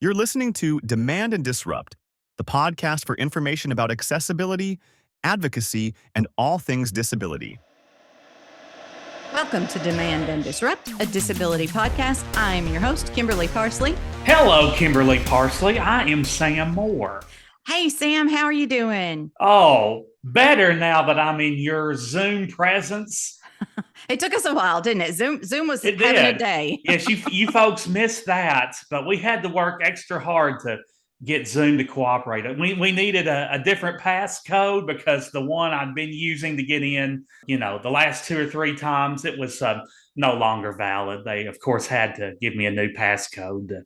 You're listening to Demand and Disrupt, the podcast for information about accessibility, advocacy, and all things disability. Welcome to Demand and Disrupt, a disability podcast. I'm your host, Kimberly Parsley. Hello, Kimberly Parsley. I am Sam Moore. Hey, Sam, how are you doing? Oh, better now that I'm in your Zoom presence. It took us a while, didn't it? Zoom was It having did. a day. Yes, you folks missed that, but we had to work extra hard to get Zoom to cooperate. We needed a different passcode because the one I'd been using to get in, the last 2 or 3 times, it was no longer valid. They, of course, had to give me a new passcode to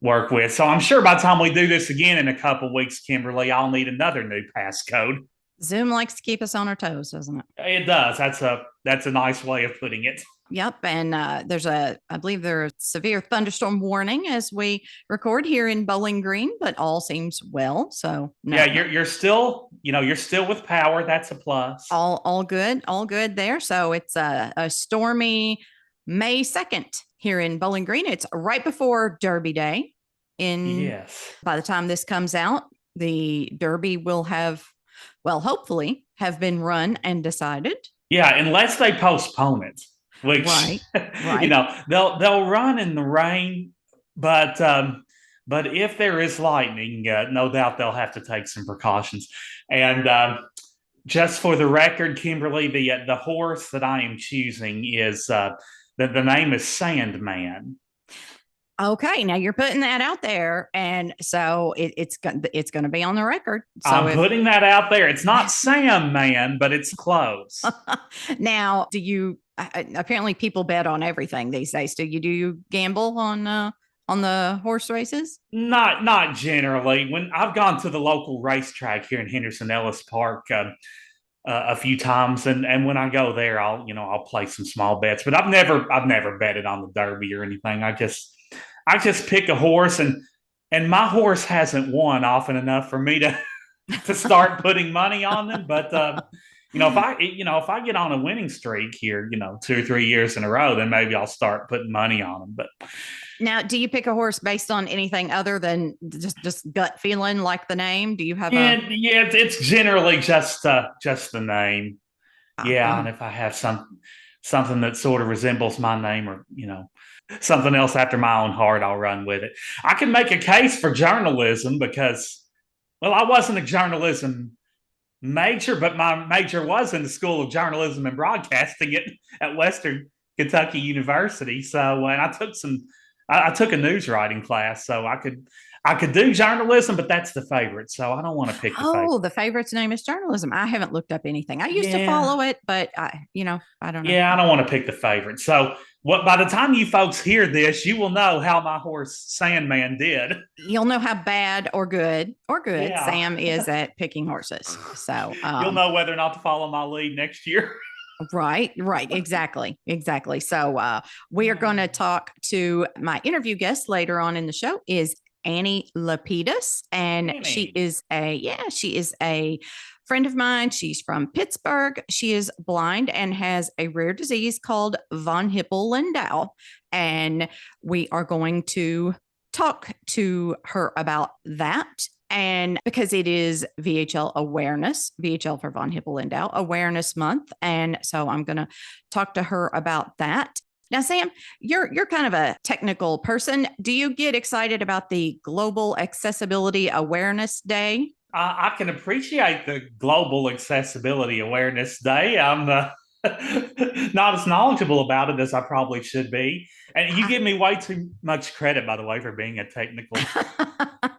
work with. So I'm sure by the time we do this again in a couple of weeks, Kimberly, I'll need another new passcode. Zoom likes to keep us on our toes, doesn't it? It does. That's a nice way of putting it. Yep. And I believe there's a severe thunderstorm warning as we record here in Bowling Green, but all seems well. So you're still with power. That's a plus. All good there. So it's a stormy May 2nd here in Bowling Green. It's right before Derby Day. By the time this comes out, the Derby will hopefully have been run and decided. Yeah, unless they postpone it, which right. they'll run in the rain, but if there is lightning, no doubt they'll have to take some precautions. And just for the record, Kimberly, the horse that I am choosing is the name is Sandman. Okay, now you're putting that out there, and so it's going to be on the record. So I'm putting that out there. It's not Sam Man, but it's close. Now, do you? Apparently, people bet on everything these days. Do you gamble on the horse races? Not generally. When I've gone to the local racetrack here in Henderson Ellis Park a few times, and when I go there, I'll play some small bets. But I've never betted on the Derby or anything. I just pick a horse, and my horse hasn't won often enough for me to start putting money on them. But if I get on a winning streak here, 2 or 3 years in a row, then maybe I'll start putting money on them. But now, do you pick a horse based on anything other than just gut feeling, like the name? Do you have it's generally just the name. And if I have something that sort of resembles my name, or something else after my own heart, I'll run with it. I can make a case for journalism because, I wasn't a journalism major, but my major was in the School of Journalism and Broadcasting at Western Kentucky University. So, and I took a news writing class, so I could do journalism, but that's the favorite. So I don't want to pick the favorite. Oh, the favorite's name is journalism. I haven't looked up anything. I used to follow it, but I don't know. Yeah, I don't want to pick the favorite. So by the time you folks hear this, you will know how my horse Sandman did. You'll know how bad or good Sam is at picking horses. So you'll know whether or not to follow my lead next year. Right. Exactly. So we are going to talk to my interview guest later on in the show is Annie Lapidus, and she is a friend of mine. She's from Pittsburgh. She is blind and has a rare disease called von Hippel-Lindau, and we are going to talk to her about that. And because it is VHL for von Hippel-Lindau Awareness Month. And so I'm going to talk to her about that. Now, Sam, you're kind of a technical person. Do you get excited about the Global Accessibility Awareness Day? I can appreciate the Global Accessibility Awareness Day. I'm not as knowledgeable about it as I probably should be. And you give me way too much credit, by the way, for being a technical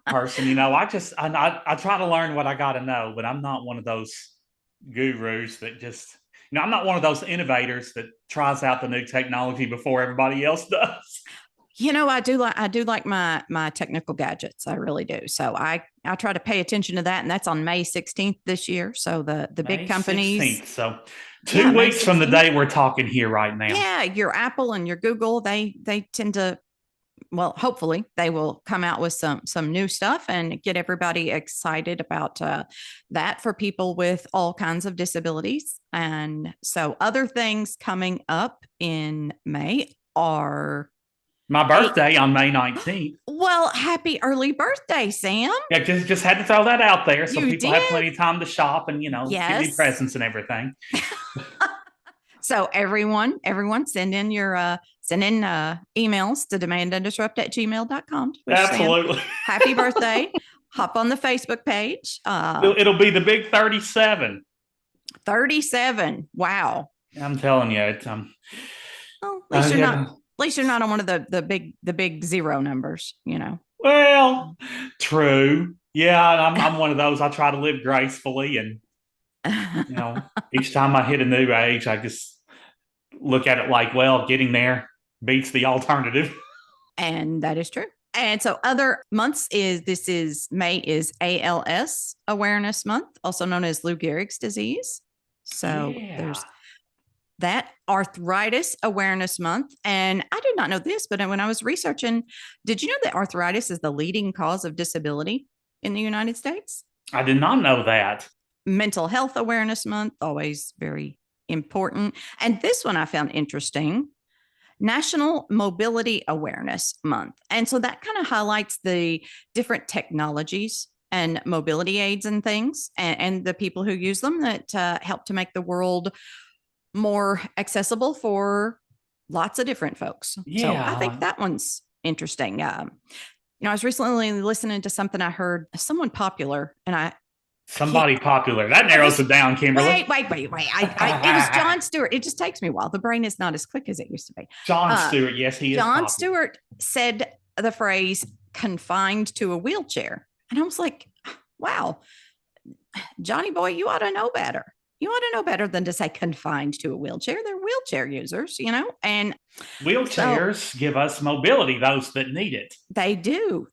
person. I try to learn what I got to know, but I'm not one of those gurus that just, I'm not one of those innovators that tries out the new technology before everybody else does. I do like my technical gadgets. I really do. So I try to pay attention to that. And that's on May 16th this year. So the big companies. 16th, so 2 weeks from the day we're talking here right now. Yeah. Your Apple and your Google, they tend to, hopefully they will come out with some new stuff and get everybody excited about that for people with all kinds of disabilities. And so other things coming up in May are My birthday on May 19th. Well, happy early birthday, Sam. Yeah, just had to throw that out there so You people did? have plenty of time to shop and, give me Yes. presents and everything. So everyone send in your emails to demandanddisrupt@gmail.com. Absolutely. Sam, happy birthday. Hop on the Facebook page. It'll be the big 37. 37. Wow. I'm telling you, it's Well, at least you're not on one of the big zero numbers, Well, true. Yeah, I'm one of those. I try to live gracefully, and each time I hit a new age, I just look at it like, well, getting there beats the alternative. And that is true. And so other months May is ALS Awareness Month, also known as Lou Gehrig's disease. So there's that. Arthritis Awareness Month. And I did not know this, but when I was researching, did you know that arthritis is the leading cause of disability in the United States? I did not know that. Mental Health Awareness Month, always very important. And this one I found interesting. National Mobility Awareness Month. And so that kind of highlights the different technologies and mobility aids and things and the people who use them that help to make the world more accessible for lots of different folks. Yeah. So I think that one's interesting. I was recently listening to something I heard someone popular and Somebody popular. That narrows it down, Kimberly. Wait. It was Jon Stewart. It just takes me a while. The brain is not as quick as it used to be. Jon Stewart. Yes, he is. Jon Stewart said the phrase confined to a wheelchair. And I was like, wow, Johnny boy, you ought to know better. You ought to know better than to say confined to a wheelchair. They're wheelchair users, and wheelchairs give us mobility, those that need it. They do.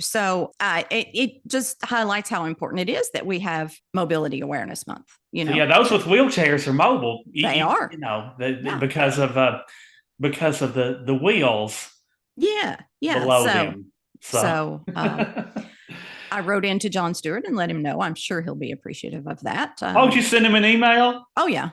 So it just highlights how important it is that we have Mobility Awareness Month. So yeah, those with wheelchairs are mobile. They are. Because of the wheels. Yeah. Below them. So I wrote into Jon Stewart and let him know. I'm sure he'll be appreciative of that. Did you send him an email? Oh yeah.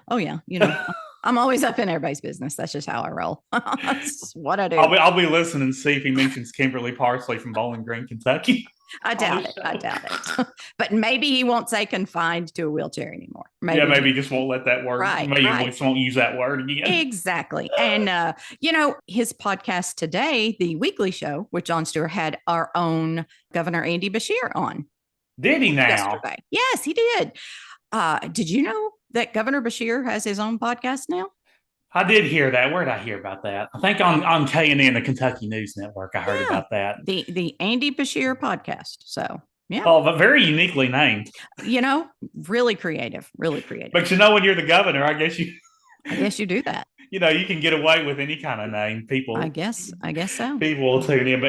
I'm always up in everybody's business. That's just how I roll. That's what I do. I'll be listening and see if he mentions Kimberly Parsley from Bowling Green, Kentucky. I doubt it. But maybe he won't say confined to a wheelchair anymore. Maybe he just won't let that word. Right, maybe he just won't use that word again. Exactly. And, his podcast today, the weekly show with Jon Stewart, had our own Governor Andy Beshear on. Did he now? Yesterday. Yes, he did. Did you know that Governor Beshear has his own podcast now? I did hear that. Where did I hear about that? I think on KNN, the Kentucky News Network, I heard about that. The Andy Beshear podcast. So, yeah. Oh, but very uniquely named. Really creative. But when you're the governor, I guess you do that. You can get away with any kind of name. People, I guess so. People will tune in.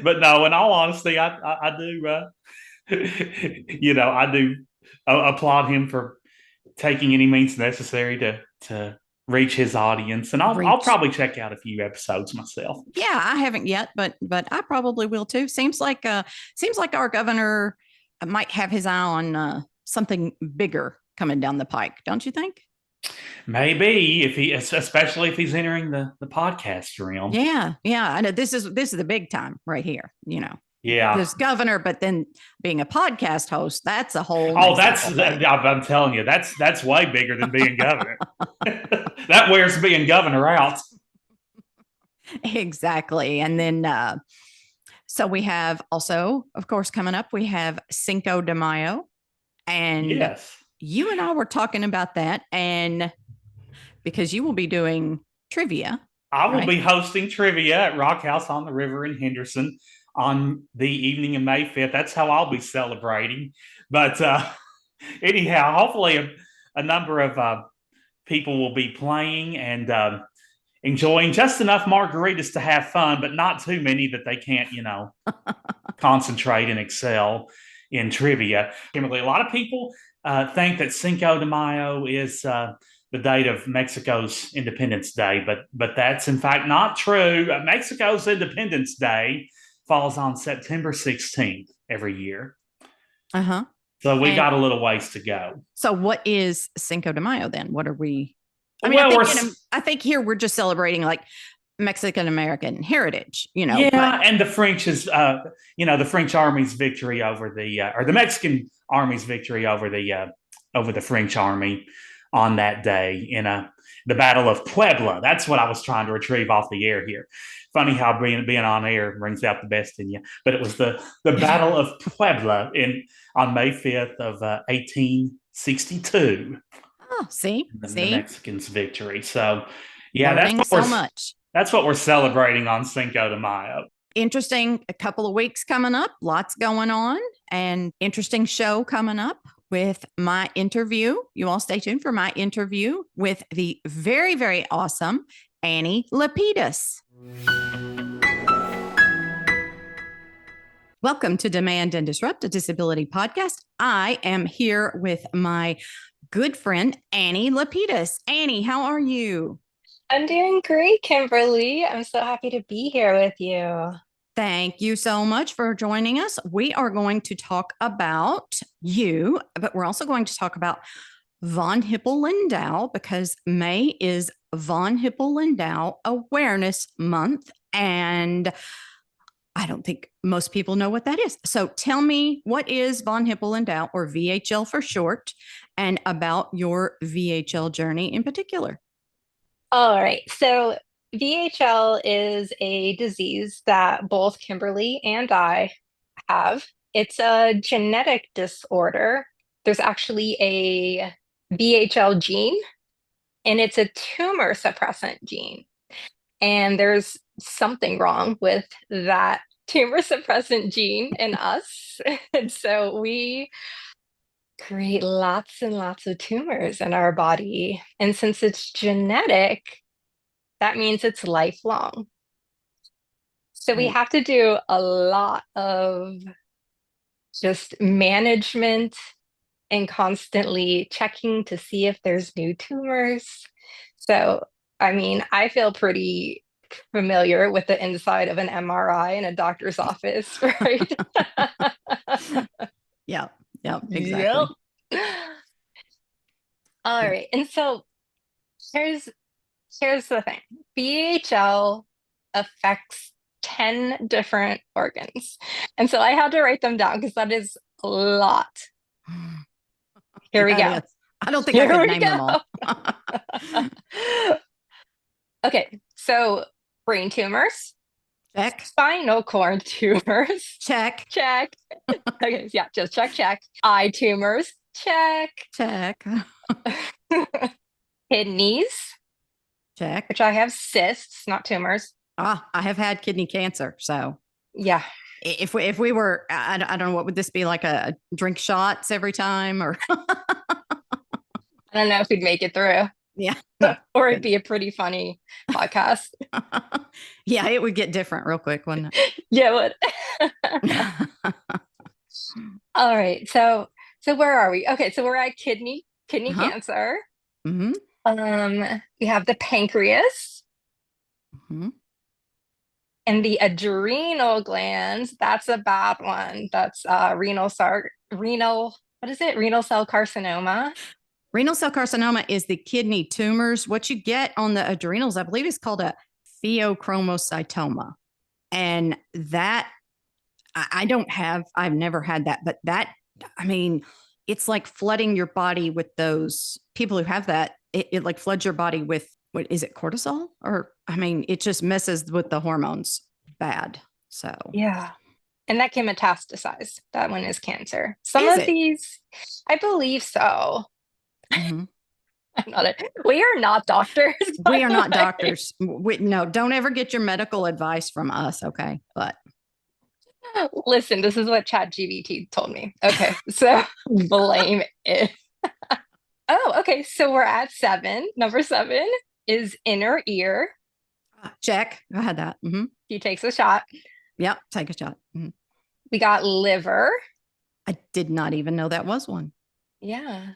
But no, in all honesty, I do, I do applaud him for taking any means necessary to reach his audience, and I'll probably check out a few episodes myself. Yeah, I haven't yet, but I probably will too. Seems like our governor might have his eye on something bigger coming down the pike, don't you think? Maybe especially if he's entering the podcast realm. Yeah. I know this is the big time right here. Yeah, there's governor, but then being a podcast host, that's a whole. I'm telling you, that's way bigger than being governor. That wears being governor out. Exactly. And then, so we have also, of course, coming up, we have Cinco de Mayo. And yes, you and I were talking about that. And because you will be doing trivia. I will be hosting trivia at Rock House on the River in Henderson on the evening of May 5th. That's how I'll be celebrating. But anyhow, hopefully a number of people will be playing and enjoying just enough margaritas to have fun, but not too many that they can't, concentrate and excel in trivia. Kimberly, a lot of people think that Cinco de Mayo is the date of Mexico's Independence Day, but that's in fact not true. Mexico's Independence Day falls on September 16th every year. Uh-huh. So we got a little ways to go. So what is Cinco de Mayo then? What are we? I mean, I think here we're just celebrating like Mexican American heritage, Yeah, and the French is, the French army's victory over or the Mexican army's victory over the French army on that day in the Battle of Puebla. That's what I was trying to retrieve off the air here. Funny how being on air brings out the best in you. But it was the Battle of Puebla on May 5th of 1862. Oh, see, the Mexicans' victory. So, yeah, learning so much. That's what we're celebrating on Cinco de Mayo. Interesting, a couple of weeks coming up, lots going on, and interesting show coming up with my interview. You all stay tuned for my interview with the very, very awesome Annie Lapidus. Welcome to Demand and Disrupt, a disability podcast. I am here with my good friend, Annie Lapidus. Annie, how are you? I'm doing great, Kimberly. I'm so happy to be here with you. Thank you so much for joining us. We are going to talk about you, but we're also going to talk about von Hippel-Lindau because May is von Hippel-Lindau Awareness Month. And I don't think most people know what that is. So tell me, what is von Hippel-Lindau, or VHL for short, and about your VHL journey in particular? All right. So VHL is a disease that both Kimberly and I have. It's a genetic disorder. There's actually a VHL gene, and it's a tumor suppressant gene. And there's something wrong with that tumor suppressant gene in us. And so we create lots and lots of tumors in our body. And since it's genetic, that means it's lifelong. So we have to do a lot of just management and constantly checking to see if there's new tumors. So, I mean, I feel pretty familiar with the inside of an MRI in a doctor's office, right? Yeah, exactly. Yep. All right. And so here's the thing. VHL affects 10 different organs. And so I had to write them down because that is a lot. Here we go. I don't think I could name them all. Okay, so brain tumors. Check. Spinal cord tumors. Check. Check. Okay, yeah, just check. Eye tumors. Check. Kidneys. Check. Which I have cysts, not tumors. I have had kidney cancer. So yeah. If we were, I don't know, what would this be, like a drink shots every time, or? I don't know if we'd make it through. Yeah. Or it'd be a pretty funny podcast. Yeah, it would get different real quick, wouldn't it? Yeah, it would. All right. So where are we? Okay, so we're at kidney cancer. Mm-hmm. We have the pancreas. Mm-hmm. And the adrenal glands. That's a bad one. That's renal cell carcinoma. Renal cell carcinoma is the kidney tumors. What you get on the adrenals, I believe, is called a pheochromocytoma. And that, I've never had that, but that, I mean, it's like flooding your body with those people who have that. It like floods your body with, what is it, cortisol? Or, I mean, it just messes with the hormones bad. So, yeah. And that can metastasize. That one is cancer. Some Is of it? these, I believe so. Mm-hmm. We are not doctors. We are not doctors. No, don't ever get your medical advice from us. Okay. But listen, this is what ChatGPT told me. Okay. So blame it. Oh, okay. So we're at 7. Number 7 is inner ear. check. I had that. Mm-hmm. He takes a shot. Yep. Take a shot. Mm-hmm. We got liver. I did not even know that was one. Yeah.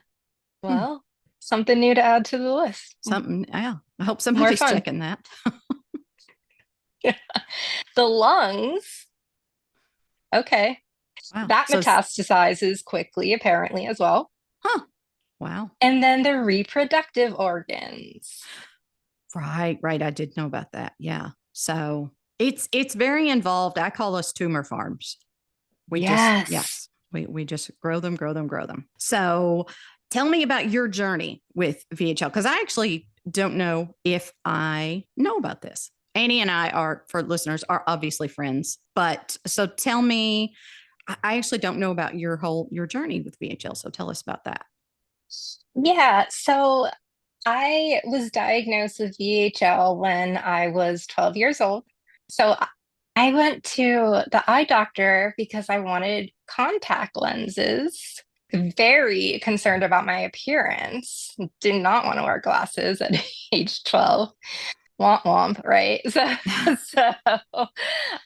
Well, something new to add to the list. Something. Yeah. I hope somebody's checking that. Yeah. The lungs. Okay. Wow. That metastasizes quickly, apparently, as well. Huh. Wow. And then the reproductive organs. Right, right. I did know about that. Yeah. So it's very involved. I call us tumor farms. Yes. We just grow them, grow them, grow them. So tell me about your journey with VHL, because I actually don't know if I know about this. Annie and I are, for listeners, are obviously friends. But so tell me, I actually don't know about your journey with VHL. So tell us about that. Yeah. So I was diagnosed with VHL when I was 12 years old. So I went to the eye doctor because I wanted contact lenses. Very concerned about my appearance. Did not want to wear glasses at age 12. Womp womp, right? So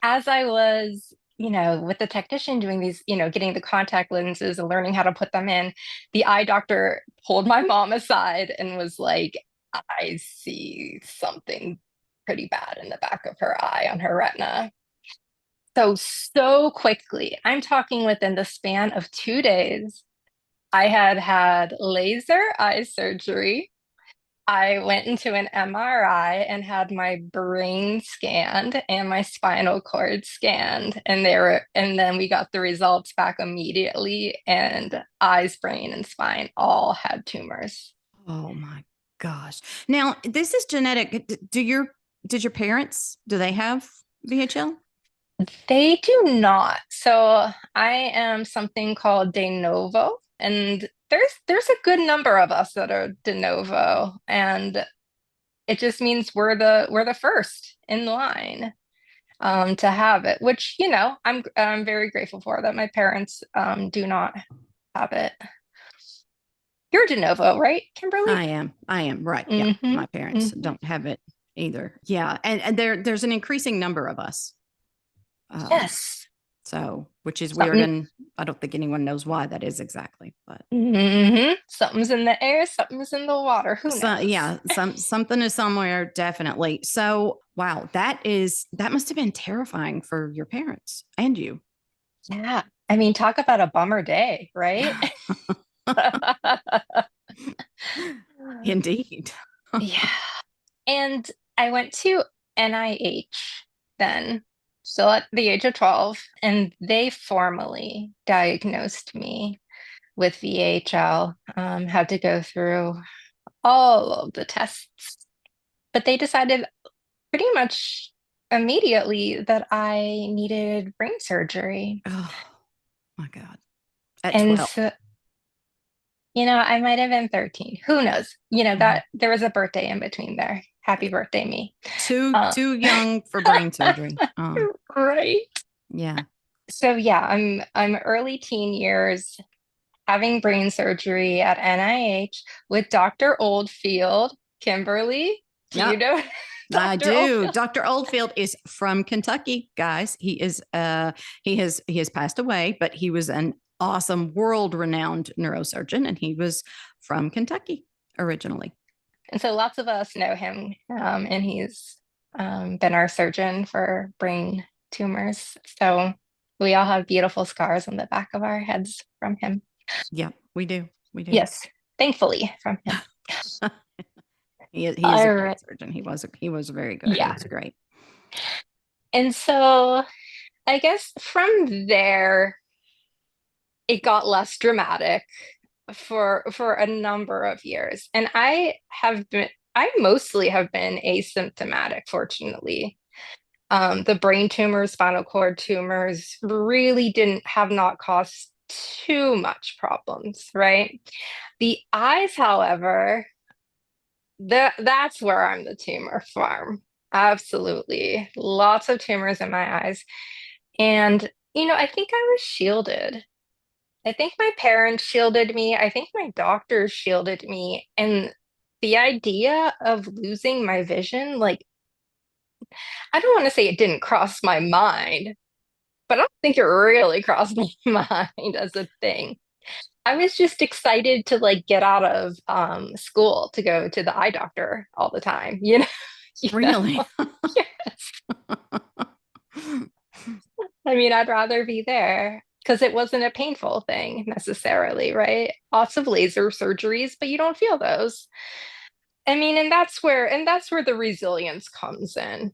as I was, with the technician doing these, getting the contact lenses and learning how to put them in, the eye doctor pulled my mom aside and was like, I see something pretty bad in the back of her eye on her retina. So quickly, I'm talking within the span of 2 days, I had laser eye surgery. I went into an MRI and had my brain scanned and my spinal cord scanned, and then we got the results back immediately, and eyes, brain, and spine all had tumors. Oh my gosh. Now, this is genetic. Did your parents, do they have VHL? They do not. So I am something called de novo, and there's a good number of us that are de novo, and it just means we're the first in line to have it, which I'm very grateful for that my parents do not have it. You're de novo, right, Kimberly? I am right. Yeah, my parents Mhm. don't have it either. Yeah, and there's an increasing number of us. Yes. So, which is weird, and I don't think anyone knows why that is exactly. But something's in the air, something's in the water. Who knows? Yeah, something is somewhere, definitely. So, wow, that must have been terrifying for your parents and you. Yeah. I mean, talk about a bummer day, right? Indeed. Yeah. And I went to NIH then, still at the age of 12, and they formally diagnosed me with VHL. Had to go through all of the tests, but they decided pretty much immediately that I needed brain surgery. Oh my God. At And 12. so, I might have been 13. Who knows? That there was a birthday in between there. Happy birthday, me. Too young for brain surgery. Right. Yeah. So yeah, I'm early teen years having brain surgery at NIH with Dr. Oldfield. Kimberly, do you know I Dr. do. Oldfield? Dr. Oldfield is from Kentucky, guys. He has passed away, but he was an awesome, world-renowned neurosurgeon, and he was from Kentucky originally. And so lots of us know him, and he's been our surgeon for brain tumors. So we all have beautiful scars on the back of our heads from him. Yeah, we do. We do. Yes, thankfully from him. He is a great surgeon. He was very good. Yeah. He was great. And so I guess from there, it got less dramatic for a number of years. And I mostly have been asymptomatic, fortunately. The brain tumors, spinal cord tumors really have not caused too much problems, right? The eyes, however, that's where I'm the tumor farm. Absolutely. Lots of tumors in my eyes. And, I think I was shielded. I think my parents shielded me. I think my doctors shielded me. And the idea of losing my vision, like, I don't want to say it didn't cross my mind, but I don't think it really crossed my mind as a thing. I was just excited to get out of school to go to the eye doctor all the time, you know? Really? Yes. I mean, I'd rather be there because it wasn't a painful thing necessarily, right? Lots of laser surgeries, but you don't feel those. I mean, and that's where the resilience comes in,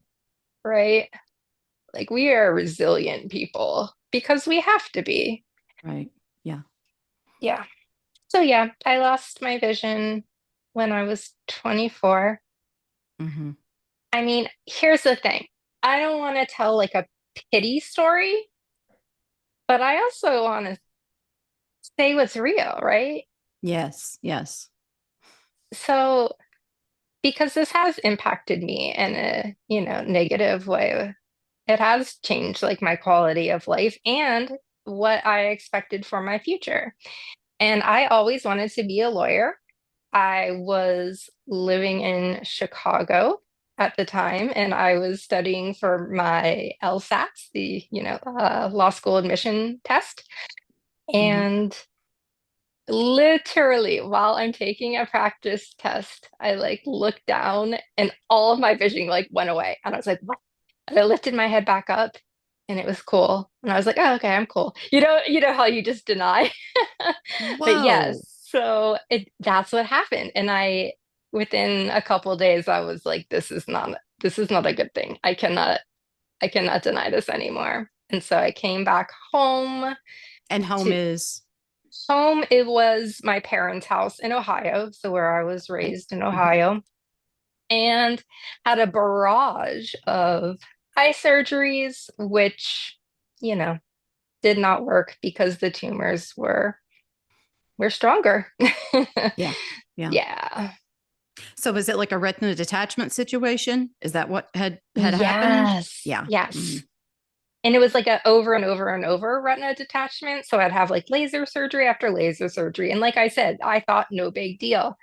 right? Like we are resilient people because we have to be. Right. Yeah. Yeah. So yeah, I lost my vision when I was 24. Mm-hmm. I mean, here's the thing. I don't want to tell like a pity story, but I also want to say what's real, right? Yes. Yes. So because this has impacted me in a, negative way. It has changed like my quality of life and what I expected for my future. And I always wanted to be a lawyer. I was living in Chicago at the time, and I was studying for my LSATs, the law school admission test. Mm-hmm. And literally, while I'm taking a practice test, I like looked down, and all of my vision like went away, and I was like, "What?" And I lifted my head back up, and it was cool. And I was like, "Oh, okay, I'm cool." You know how you just deny. But yes, Whoa. so that's what happened. And within a couple of days, I was like, this is not a good thing. I cannot deny this anymore. And so I came back home And home to is home. It was my parents' house in Ohio, so where I was okay. raised in Mm-hmm. Ohio, and had a barrage of eye surgeries, which, did not work because the tumors were stronger. Yeah. Yeah. Yeah. So was it like a retina detachment situation? Is that what had happened? Yes. Yeah. Yes. Mm-hmm. And it was like a over and over and over retina detachment. So I'd have like laser surgery after laser surgery. And like I said, I thought no big deal.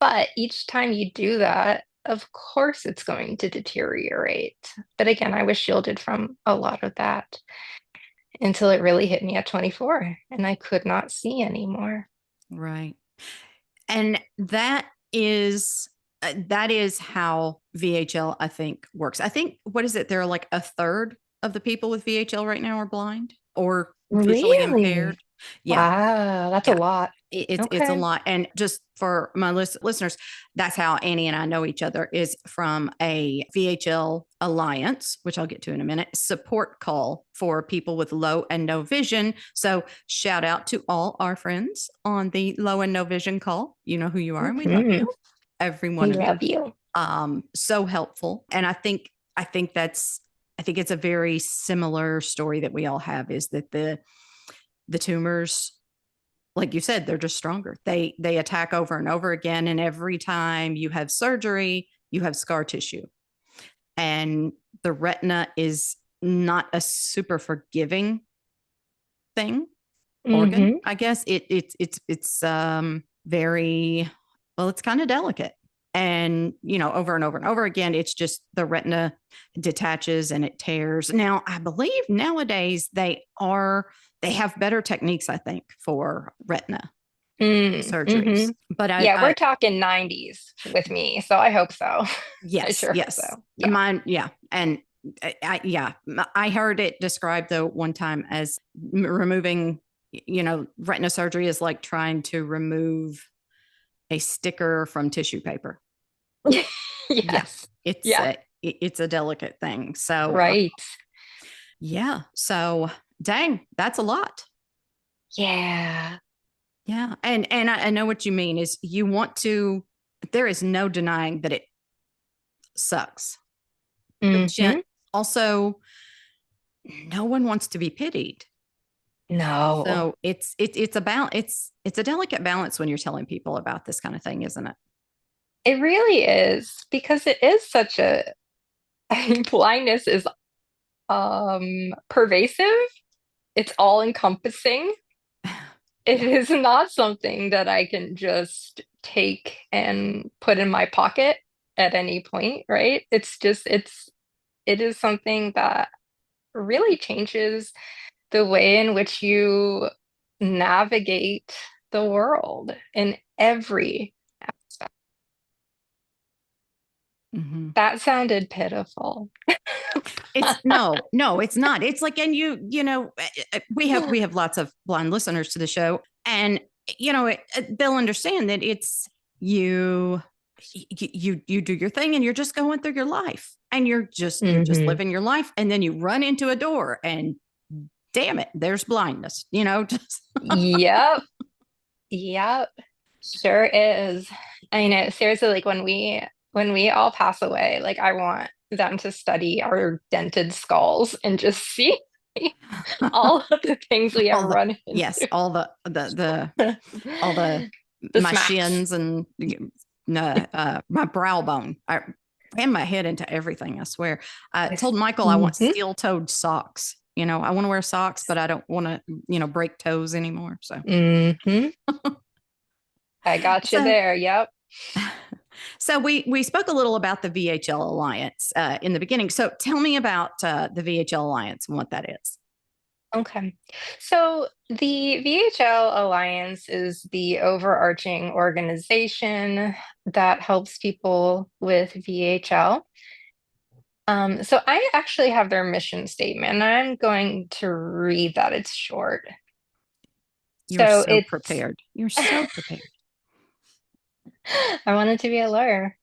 But each time you do that, of course it's going to deteriorate. But again, I was shielded from a lot of that until it really hit me at 24 and I could not see anymore. Right. And that is how VHL, I think, works. I think, what is it? There are like a third of the people with VHL right now are blind or visually impaired. Really? Yeah. Wow, that's a Yeah. lot. It's a Okay. lot. And just for my listeners, that's how Annie and I know each other, is from a VHL Alliance, which I'll get to in a minute, support call for people with low and no vision. So shout out to all our friends on the low and no vision call. You know who you are, and we love Mhm. you, every one We of you. love you. So helpful. And I think it's a very similar story that we all have, is that the tumors, like you said, they're just stronger. They attack over and over again. And every time you have surgery, you have scar tissue. And the retina is not a super forgiving thing, organ. Hmm. I guess it's very, well, it's kind of delicate. And, over and over and over again, it's just the retina detaches and it tears. Now, I believe nowadays they have better techniques, I think, for retina surgeries. Hmm. But Yeah, we're talking 90s with me, so I hope so. I yes, sure hope yes, so. Yeah. mine, yeah, and I heard it described though one time as removing, retina surgery is like trying to remove a sticker from tissue paper. Yeah, Yes. it's Yeah. it's a delicate thing. So Right. yeah, so dang, that's a lot. Yeah. Yeah. And I know what you mean, is you want to, there is no denying that it sucks. But Hmm. yet also no one wants to be pitied. No, So it's about it's a delicate balance when you're telling people about this kind of thing, isn't it? it really is because it is such a blindness is pervasive. It's all encompassing. It Yeah. is not something that I can just take and put in my pocket at any point, right? It is something that really changes the way in which you navigate the world in every aspect. Mm-hmm. That sounded pitiful. It's no, it's not. It's like, and we have lots of blind listeners to the show, and they'll understand that it's you you do your thing and you're just going through your life and you're just living your life. And then you run into a door and damn it, there's blindness, just Yep. Yep. Sure is. I know, seriously, like when we all pass away, like I want them to study our dented skulls and just see all of the things we have run into. Yes, all the The my smacks. shins and my brow bone. I ran my head into everything, I swear. I told Michael I want steel-toed socks. I want to wear socks, but I don't want to, break toes anymore. So I got you there. Yep. So we spoke a little about the VHL Alliance in the beginning. So tell me about the VHL Alliance and what that is. Okay. So the VHL Alliance is the overarching organization that helps people with VHL. So I actually have their mission statement, and I'm going to read that. It's short. You're so prepared. You're so prepared. I wanted to be a lawyer.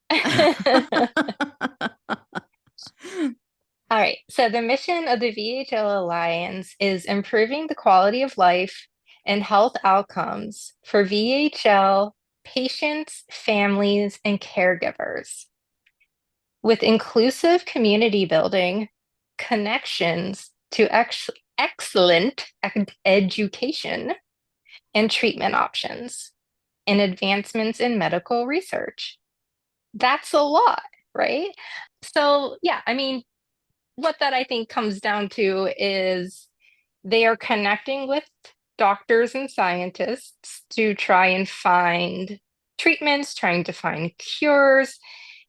All right. So the mission of the VHL Alliance is improving the quality of life and health outcomes for VHL patients, families, and caregivers, with inclusive community building, connections to excellent education and treatment options, and advancements in medical research. That's a lot, right? So, yeah, I mean, what that I think comes down to is they are connecting with doctors and scientists to try and find treatments, trying to find cures.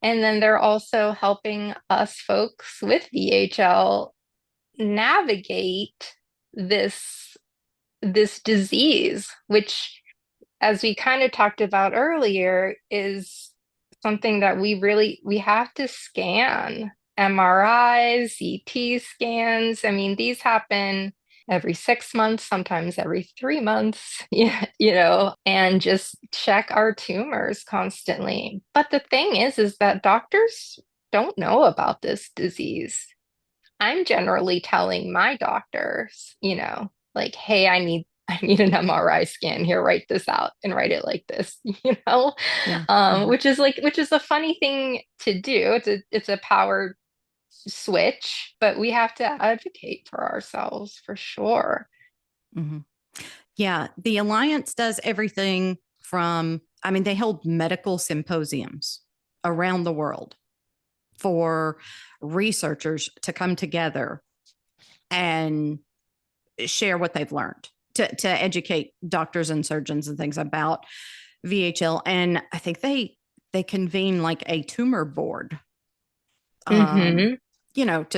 And then they're also helping us folks with VHL navigate this disease, which, as we kind of talked about earlier, is something that we have to scan. MRIs, CT scans. I mean, these happen every 6 months, sometimes every 3 months, and just check our tumors constantly. But the thing is that doctors don't know about this disease. I'm generally telling my doctors, like, hey, I need an MRI scan here, write this out and write it like this, Yeah. Which is a funny thing to do. It's a power switch, but we have to advocate for ourselves for sure. Yeah, the Alliance does everything from, they hold medical symposiums around the world for researchers to come together and share what they've learned, to educate doctors and surgeons and things about VHL. And I think they convene like a tumor board, to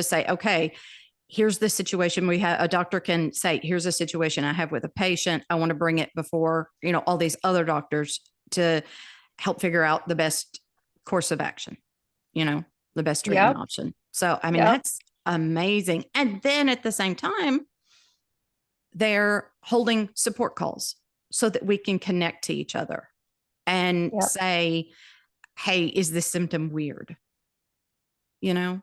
say, okay, here's the situation we have. A doctor can say, here's a situation I have with a patient. I want to bring it before, all these other doctors to help figure out the best course of action, the best treatment option. So, that's amazing. And then at the same time, they're holding support calls so that we can connect to each other and say, hey, is this symptom weird? And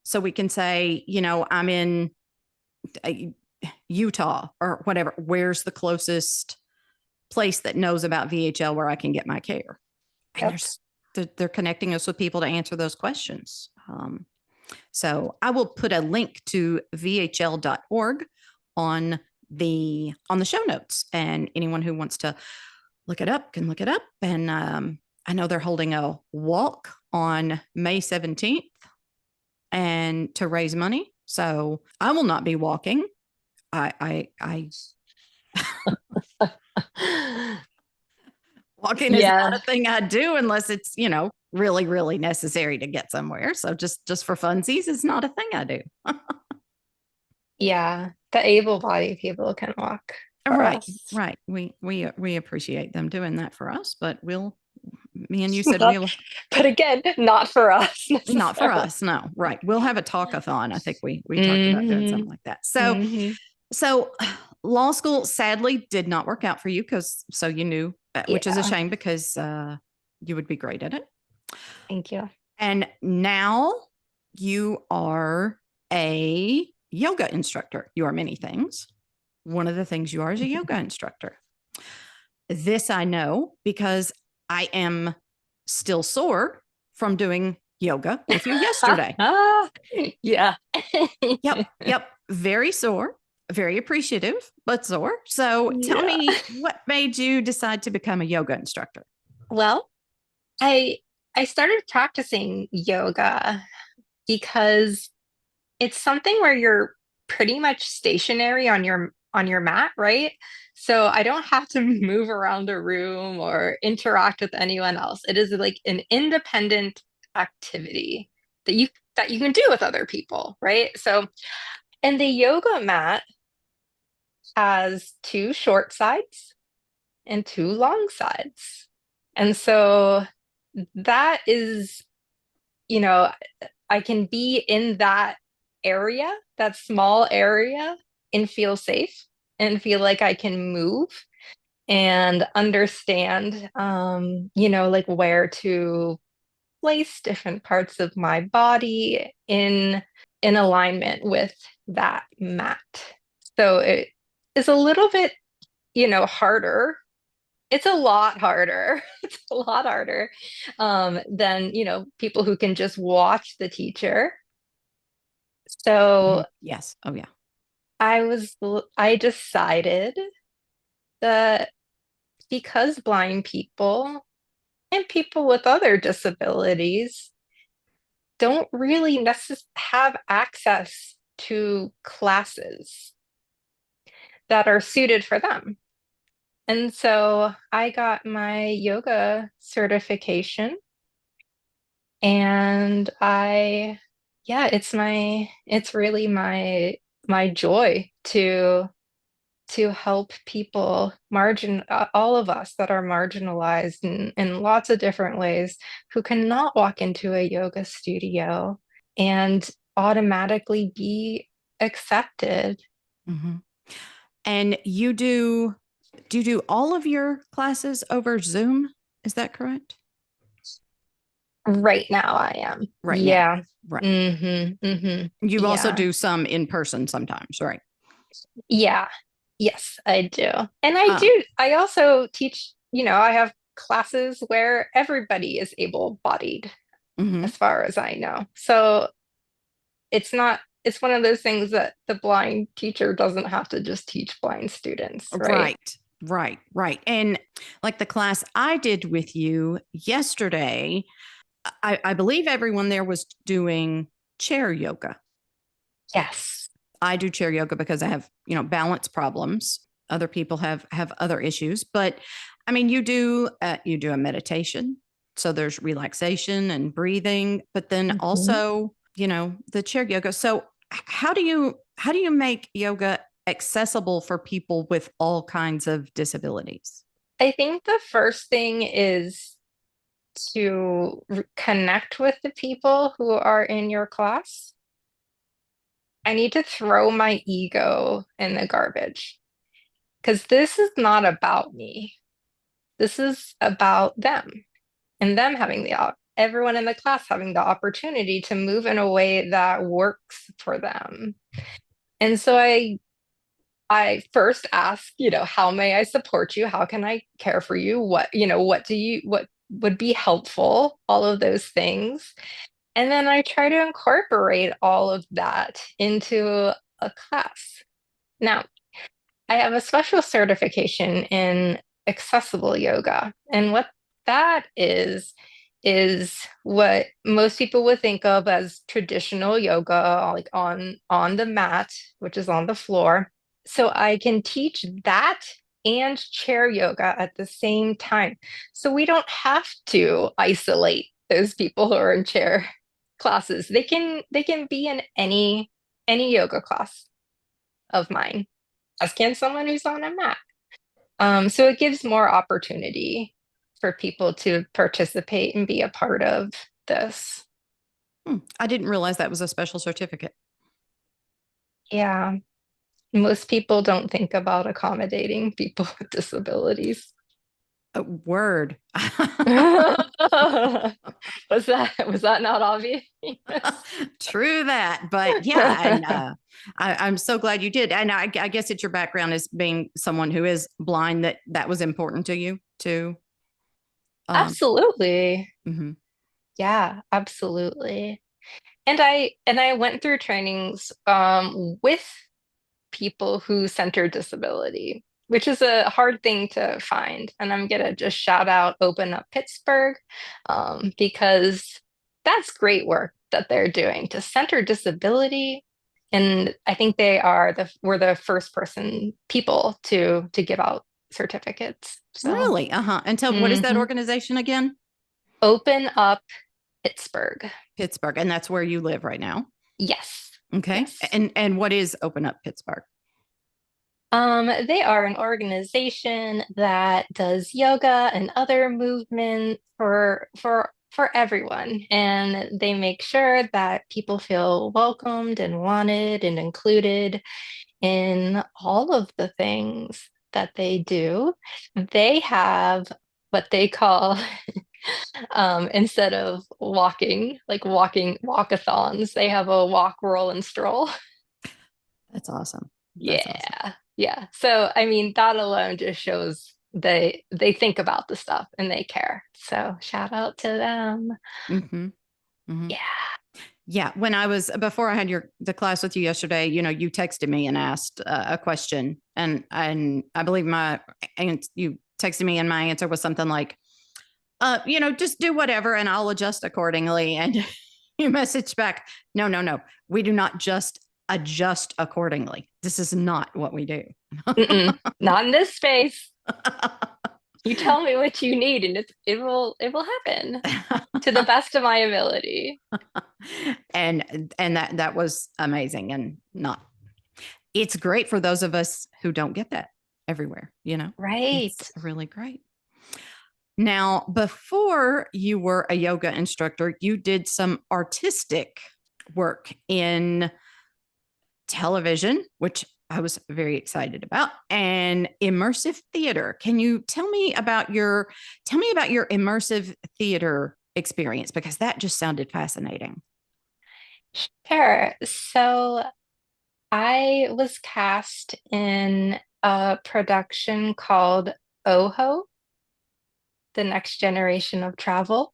so we can say, I'm in Utah or whatever. Where's the closest place that knows about VHL where I can get my care? And they're connecting us with people to answer those questions. So I will put a link to vhl.org on the show notes, and anyone who wants to look it up can look it up. And I know they're holding a walk on May 17th and to raise money. So I will not be walking. I walking is not a thing I do unless it's, really, really necessary to get somewhere. So just for funsies, it's not a thing I do. Yeah. The able-bodied people can walk. Right. We appreciate them doing that for us, but me and you said we'll. But again, not for us. Not for us. No. Right. We'll have a talkathon. I think we talked about doing something like that. So, so law school sadly did not work out for you so you knew which is a Yeah. shame because you would be great at it. Thank you. And now you are a yoga instructor. You are many things. One of the things you are is a yoga instructor. This I know because I am still sore from doing yoga with you yesterday. Yeah. Yep. Very sore, very appreciative, but sore. So tell me, what made you decide to become a yoga instructor? Well, I started practicing yoga because it's something where you're pretty much stationary on your mat, right? So I don't have to move around a room or interact with anyone else. It is like an independent activity that you can do with other people, right? So, and the yoga mat has two short sides and two long sides. And so that is, you know, I can be in that area, that small area, and feel safe and feel like I can move and understand, like where to place different parts of my body in alignment with that mat. So it is a little bit, harder. It's a lot harder. It's a lot harder than, people who can just watch the teacher. So Yes. Oh, yeah. I decided that because blind people and people with other disabilities don't really have access to classes that are suited for them. And so I got my yoga certification, and it's really my joy to help people, all of us that are marginalized in lots of different ways, who cannot walk into a yoga studio and automatically be accepted. Mm-hmm. And do you do all of your classes over Zoom? Is that correct? Right now I am. Right Yeah. now. Right. Mm-hmm. Mm-hmm. You also Yeah. do some in person sometimes, right? Yeah. Yes, I do. And I also teach, I have classes where everybody is able-bodied, Mm-hmm. as far as I know. So it's one of those things that the blind teacher doesn't have to just teach blind students, right? Right. And like the class I did with you yesterday, I believe everyone there was doing chair yoga. Yes. I do chair yoga because I have, balance problems. Other people have other issues, but I mean, you do a meditation. So there's relaxation and breathing, but then also, the chair yoga. So how do you make yoga accessible for people with all kinds of disabilities? I think the first thing is to connect with the people who are in your class. I need to throw my ego in the garbage because this is not about me. This is about them and them having everyone in the class having the opportunity to move in a way that works for them. And so I first ask, how may I support you? How can I care for you? What would be helpful? All of those things. And then I try to incorporate all of that into a class. Now, I have a special certification in accessible yoga. And what that is what most people would think of as traditional yoga, like on the mat, which is on the floor. So I can teach that and chair yoga at the same time. So we don't have to isolate those people who are in chair classes. They can be in any yoga class of mine, as can someone who's on a mat. So it gives more opportunity for people to participate and be a part of this. I didn't realize that was a special certificate. Yeah. Most people don't think about accommodating people with disabilities. A word. Was that not obvious? True that, but yeah, and I'm so glad you did. And I guess it's your background as being someone who is blind that was important to you too. Absolutely. Mm-hmm. Yeah, absolutely. And I went through trainings with people who center disability, which is a hard thing to find. And I'm gonna just shout out Open Up Pittsburgh, because that's great work that they're doing to center disability. And I think we're the first people to give out certificates. So Really? Uh-huh. And tell what is that organization again? Open Up Pittsburgh. Pittsburgh. And that's where you live right now. Yes. Okay. Yes. And what is Open Up Pittsburgh? They are an organization that does yoga and other movement for everyone, and they make sure that people feel welcomed and wanted and included in all of the things that they do. They have what they call instead of walkathons, they have a walk, roll, and stroll. That's awesome. Yeah. Awesome. Yeah. So I mean, that alone just shows they think about the stuff and they care. So shout out to them. Mm-hmm. Mm-hmm. Yeah. Yeah. Before I had the class with you yesterday, you texted me and asked a question, and I believe you texted me and my answer was something like, just do whatever and I'll adjust accordingly. And you messaged back, no, we do not just adjust accordingly. This is not what we do. Not in this space. You tell me what you need and it will happen to the best of my ability. And that was amazing, and it's great for those of us who don't get that everywhere, Right. It's really great. Now, before you were a yoga instructor, you did some artistic work in television, which I was very excited about, and immersive theater. Can you tell me about your immersive theater experience? Because that just sounded fascinating. Sure. So I was cast in a production called Ojo, The Next Generation of Travel.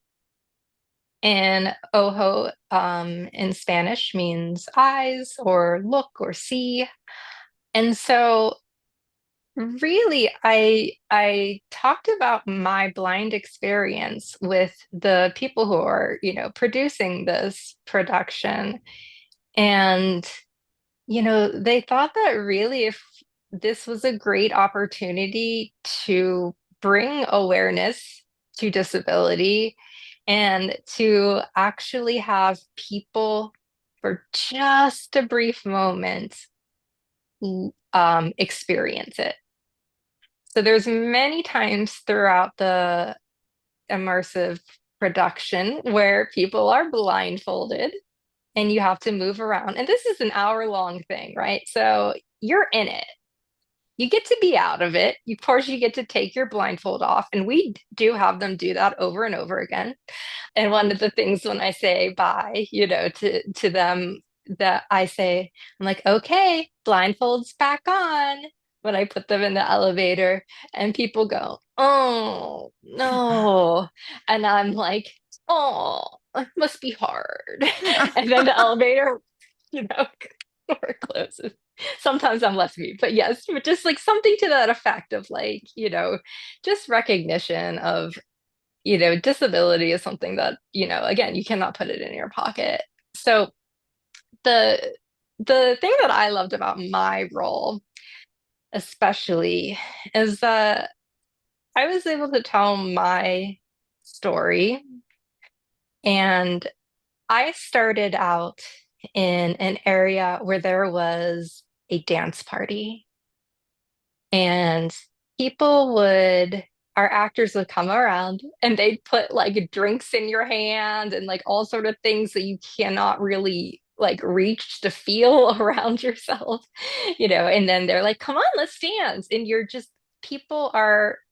And ojo in Spanish means eyes or look or see. And so really I talked about my blind experience with the people who are, producing this production. And, they thought that really if this was a great opportunity to bring awareness to disability and to actually have people for just a brief moment experience it. So there's many times throughout the immersive production where people are blindfolded and you have to move around. And this is an hour-long thing, right? So you're in it. You get to be out of it. Of course, you get to take your blindfold off. And we do have them do that over and over again. And one of the things when I say bye, to them, that I say, I'm like, okay, blindfolds back on when I put them in the elevator, and people go, oh no. And I'm like, oh, it must be hard. And then the elevator, door closes. Sometimes I'm left mute, but yes, but just like something to that effect of like, just recognition of, disability is something that, again, you cannot put it in your pocket. So the thing that I loved about my role, especially, is that I was able to tell my story. And I started out in an area where there was a dance party, and our actors would come around and they'd put like drinks in your hand and like all sort of things that you cannot really like reach to feel around yourself, and then they're like, come on, let's dance. And you're just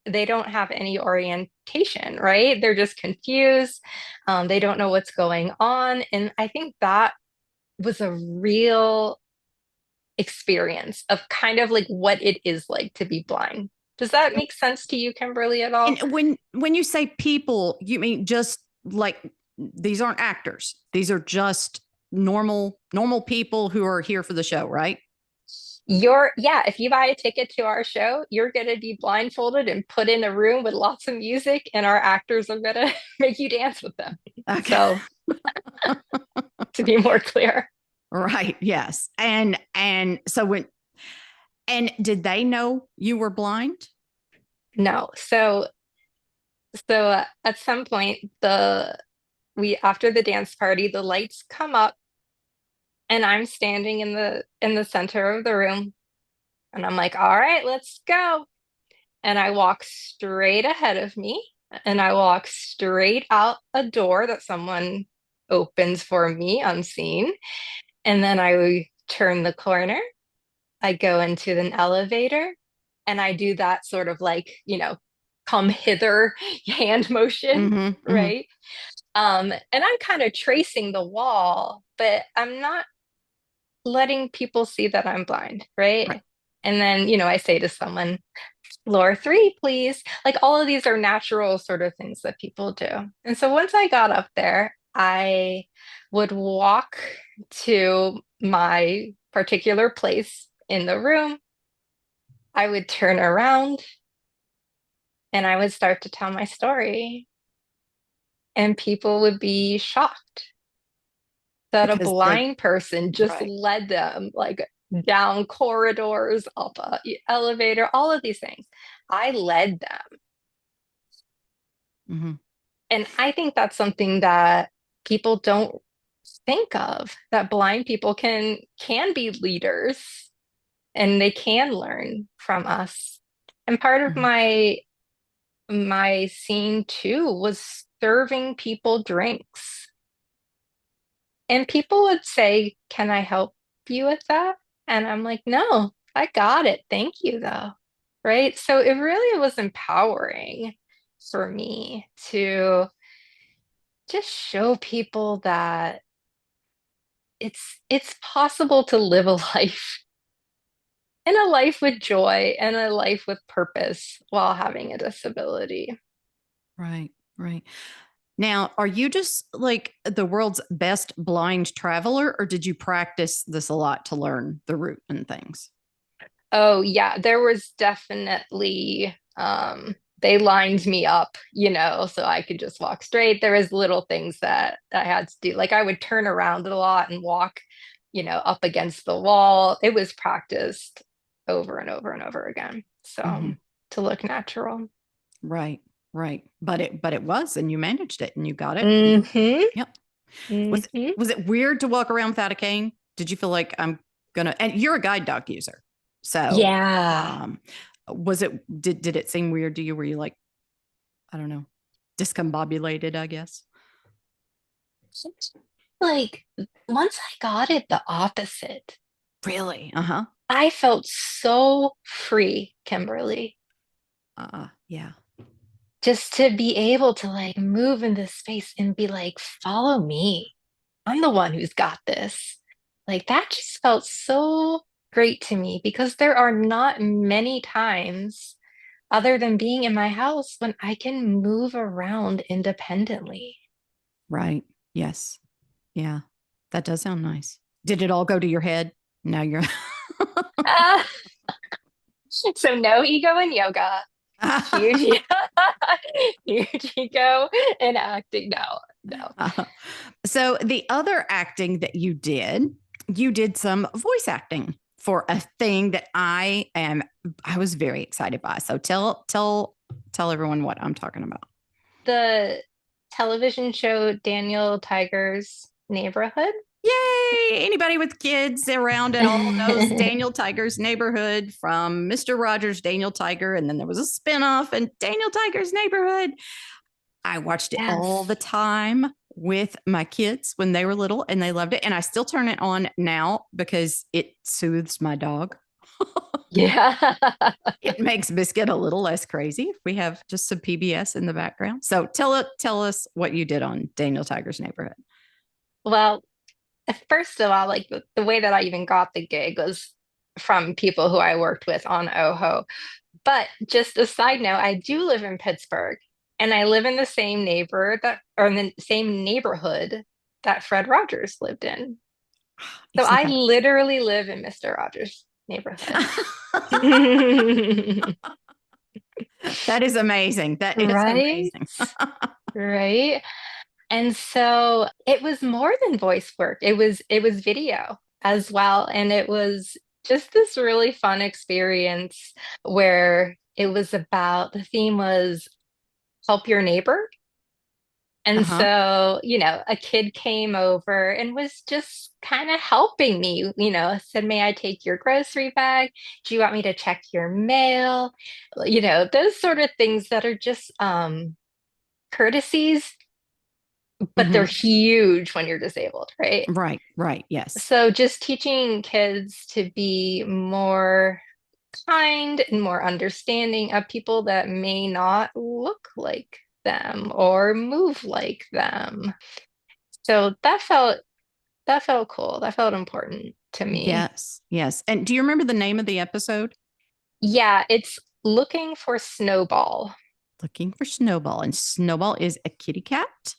they don't have any orientation, right? They're just confused. They don't know what's going on. And I think that was a real experience of kind of like what it is like to be blind. Does that make sense to you, Kimberly, at all? And when you say people, you mean just like these aren't actors. These are just normal people who are here for the show, right? If you buy a ticket to our show, you're going to be blindfolded and put in a room with lots of music, and our actors are going to make you dance with them. Okay. So, to be more clear. Right. Yes. And so did they know you were blind? No. So at some point, after the dance party, the lights come up, and I'm standing in the center of the room, and I'm like, all right, let's go. And I walk straight ahead of me, and I walk straight out a door that someone opens for me unseen. And then I turn the corner, I go into an elevator, and I do that sort of like, come hither hand motion, right? And I'm kind of tracing the wall, but I'm not letting people see that I'm blind, right? And then, I say to someone, floor 3, please. Like all of these are natural sort of things that people do. And so once I got up there, I would walk to my particular place in the room. I would turn around and I would start to tell my story. And people would be shocked that a blind person just led them like down corridors, up an elevator, all of these things. I led them. And I think that's something that people don't think of, that blind people can be leaders and they can learn from us. And part of my scene too was serving people drinks. And people would say, can I help you with that? And I'm like, no, I got it. Thank you, though. Right. So it really was empowering for me to just show people that it's possible to live a life, and a life with joy and a life with purpose while having a disability. Right. Now, are you just like the world's best blind traveler, or did you practice this a lot to learn the route and things? Oh, yeah, there was definitely, they lined me up, so I could just walk straight. There was little things that I had to do. Like I would turn around a lot and walk, up against the wall. It was practiced over and over and over again. So to look natural. Right. But it was, and you managed it and you got it. Yep. Was it weird to walk around without a cane? Did you feel like and you're a guide dog user. So yeah. Did it seem weird to you? Were you like, I don't know, discombobulated, I guess? Like once I got it, the opposite. Really? I felt so free, Kimberly. Yeah. Just to be able to like move in this space and be like, follow me. I'm the one who's got this. Like that just felt so great to me, because there are not many times other than being in my house when I can move around independently. Right. Yes. Yeah. That does sound nice. Did it all go to your head? Now you're So no ego in yoga. Huge ego in acting. No. So the other acting that you did some voice acting for a thing that I was very excited by. So tell everyone what I'm talking about. The television show Daniel Tiger's Neighborhood. Yay! Anybody with kids around at all knows Daniel Tiger's Neighborhood from Mr. Rogers' Daniel Tiger. And then there was a spinoff and Daniel Tiger's Neighborhood. I watched it all the time with my kids when they were little, and they loved it. And I still turn it on now because it soothes my dog. Yeah. It makes Biscuit a little less crazy if we have just some PBS in the background. So tell us what you did on Daniel Tiger's Neighborhood. Well, first of all, like the way that I even got the gig was from people who I worked with on OHO. But just a side note, I do live in Pittsburgh and I live in the same in the same neighborhood that Fred Rogers lived in. So Isn't I that literally live in Mr. Rogers' neighborhood. that is amazing. That is Right? amazing. Right. And so it was more than voice work. It was video as well. And it was just this really fun experience where the theme was help your neighbor. And Uh-huh. so, a kid came over and was just kind of helping me, said, "May I take your grocery bag? Do you want me to check your mail?" Those sort of things that are just courtesies, but they're Mhm. huge when you're disabled, right? Right. Yes. So just teaching kids to be more kind and more understanding of people that may not look like them or move like them. So that felt cool. That felt important to me. Yes. And do you remember the name of the episode? Yeah, it's looking for Snowball. Looking for Snowball. And Snowball is a kitty cat,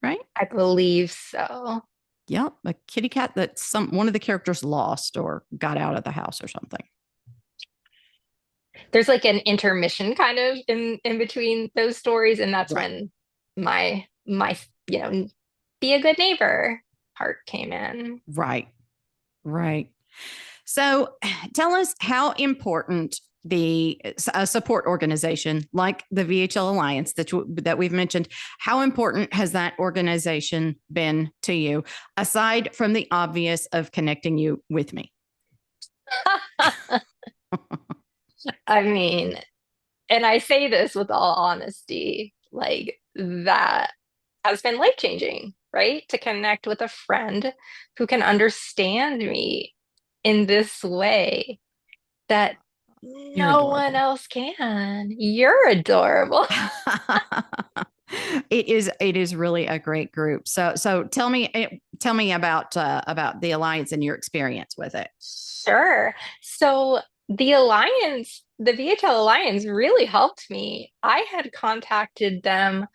right? I believe so. Yep, a kitty cat that one of the characters lost or got out of the house or something. There's like an intermission kind of in between those stories, and that's Right. when my be a good neighbor part came in. Right. So tell us how important the support organization like the VHL Alliance that we've mentioned, how important has that organization been to you, aside from the obvious of connecting you with me? I mean, and I say this with all honesty, like that has been life-changing, right? To connect with a friend who can understand me in this way that You're no one adorable. else can. You're adorable. It is really a great group. So tell me about the Alliance and your experience with it. Sure. So the VHL Alliance really helped me. I had contacted them,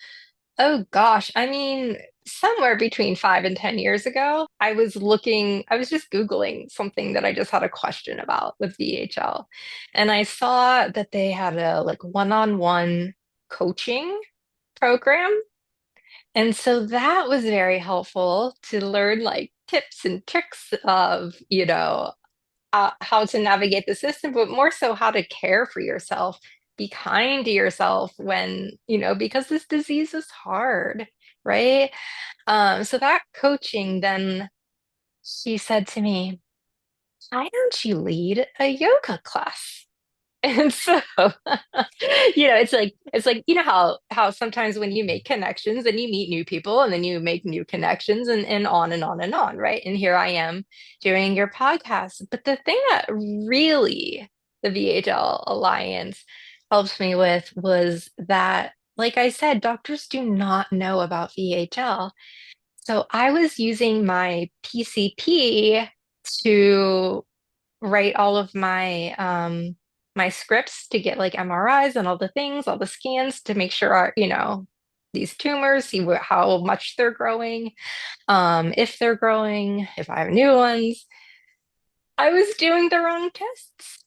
oh gosh, I mean, somewhere between 5 and 10 years ago. I was just Googling something that I just had a question about with VHL. And I saw that they had a like one-on-one coaching program. And so that was very helpful to learn like tips and tricks of, how to navigate the system, but more so how to care for yourself, be kind to yourself when, because this disease is hard, right? So that coaching, then she said to me, "Why don't you lead a yoga class?" And so, it's like how sometimes when you make connections and you meet new people and then you make new connections and on and on and on, right? And here I am doing your podcast. But the thing that really the VHL Alliance helped me with was that, like I said, doctors do not know about VHL. So I was using my PCP to write all of my scripts to get like MRIs and all the things, all the scans to make sure, these tumors, see how much they're growing, if they're growing, if I have new ones. I was doing the wrong tests.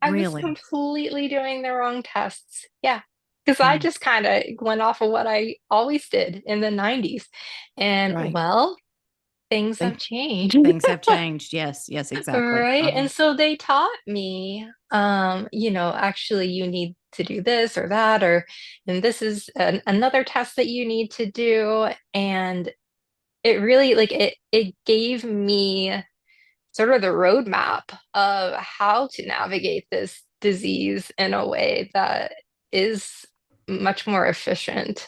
I was Really? completely doing the wrong tests. Yeah. Because I Mm, just kind of went off of what I always did in the 90s. And right. well, things have Think changed. things have changed. Yes, exactly. Right. And so they taught me, actually you need to do this or that, and this is another test that you need to do. And it really like it gave me sort of the roadmap of how to navigate this disease in a way that is much more efficient.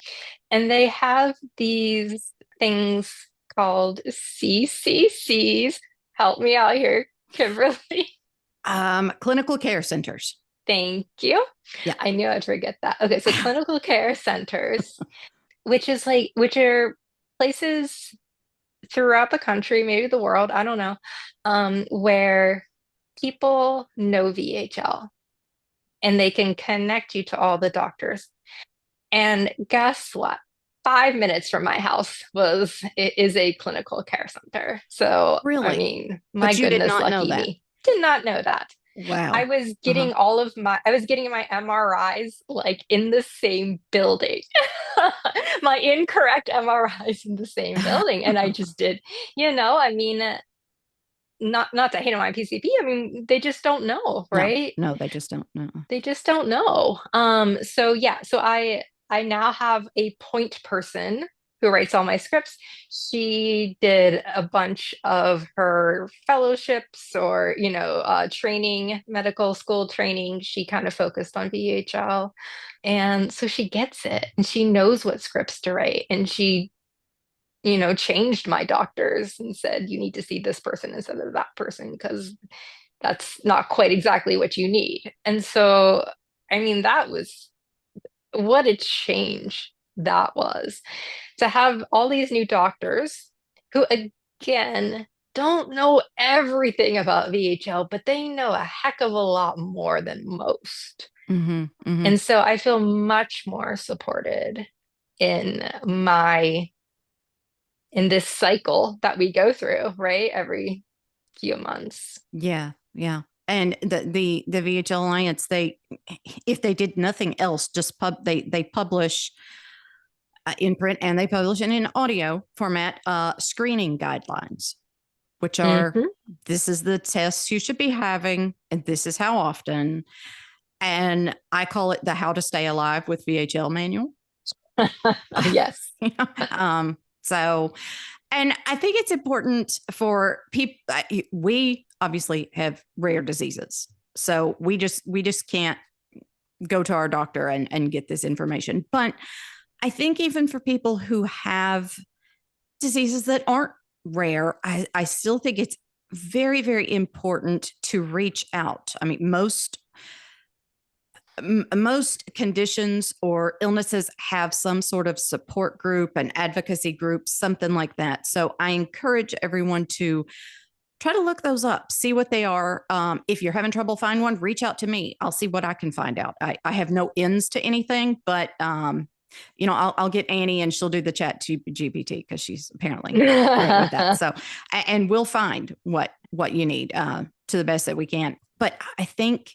And they have these things called CCCs. Help me out here, Kimberly. Clinical care centers. Thank you. Yeah. I knew I'd forget that. Okay, so clinical care centers, which are places throughout the country, maybe the world, I don't know, where people know VHL and they can connect you to all the doctors. And guess what? 5 minutes from my house is a clinical care center. So, Really? I mean, my But you did goodness, not know lucky that. me. Did not know that. Wow. I was getting I was getting my MRIs like in the same building. My incorrect MRIs in the same building. And I just did, I mean, not to hate on my PCP. I mean, they just don't know, right? No, they just don't know. They just don't know. So yeah, so I now have a point person who writes all my scripts. She did a bunch of her fellowships or, training, medical school training. She kind of focused on VHL. And so she gets it and she knows what scripts to write. And she, changed my doctors and said, you need to see this person instead of that person because that's not quite exactly what you need. And so, I mean, that was what a change that was to have all these new doctors who, again, don't know everything about VHL, but they know a heck of a lot more than most. And so I feel much more supported in this cycle that we go through, right? Every few months. Yeah. And the VHL Alliance, if they did nothing else, just they publish in print and they publish it in audio format screening guidelines, which are this is the tests you should be having, and this is how often. And I call it the How to Stay Alive with VHL manual. Yes. So, and I think it's important for people. We obviously have rare diseases, so we just can't go to our doctor and get this information. But I think even for people who have diseases that aren't rare, I still think it's very, very important to reach out. I mean, most conditions or illnesses have some sort of support group, an advocacy group, something like that. So I encourage everyone to try to look those up, see what they are. If you're having trouble finding one, reach out to me. I'll see what I can find out. I have no ends to anything, but I'll get Annie and she'll do the chat GPT because she's apparently great with that. So, and we'll find what you need to the best that we can. But I think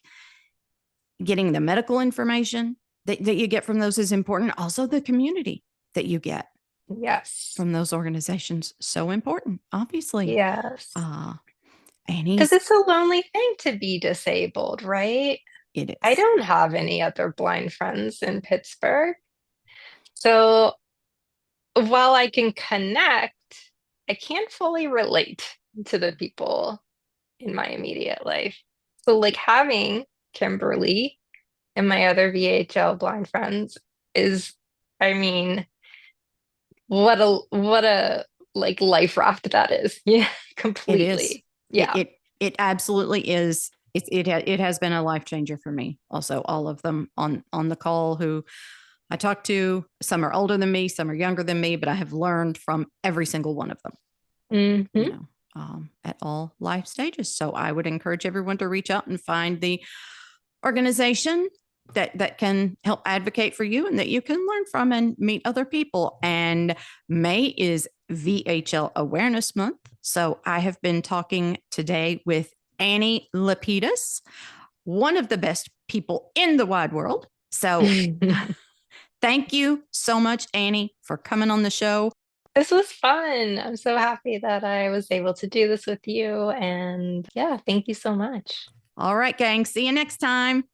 getting the medical information that you get from those is important. Also, the community that you get from those organizations, so important, obviously. Yes. Annie, because it's a lonely thing to be disabled, right? It is. I don't have any other blind friends in Pittsburgh. So while I can connect, I can't fully relate to the people in my immediate life. So like having Kimberly and my other VHL blind friends is, I mean, what a like life raft that is. Yeah, completely. It is. Yeah. It absolutely is. It has been a life changer for me. Also, all of them on the call who I talk to, some are older than me, some are younger than me, but I have learned from every single one of them. At all life stages. So I would encourage everyone to reach out and find the organization that can help advocate for you and that you can learn from and meet other people. And May is VHL Awareness Month. So I have been talking today with Annie Lapidus, one of the best people in the wide world. So thank you so much, Annie, for coming on the show. This was fun. I'm so happy that I was able to do this with you. And yeah, thank you so much. All right, gang. See you next time.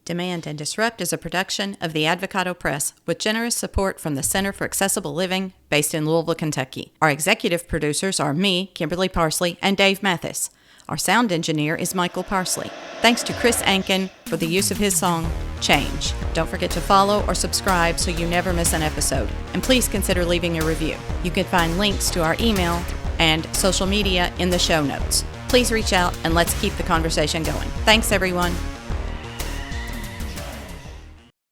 Demand and Disrupt is a production of the Advocado Press with generous support from the Center for Accessible Living based in Louisville, Kentucky. Our executive producers are me, Kimberly Parsley, and Dave Mathis. Our sound engineer is Michael Parsley. Thanks to Chris Ankin for the use of his song, Change. Don't forget to follow or subscribe so you never miss an episode. And please consider leaving a review. You can find links to our email, and social media in the show notes. Please reach out and let's keep the conversation going. Thanks, everyone.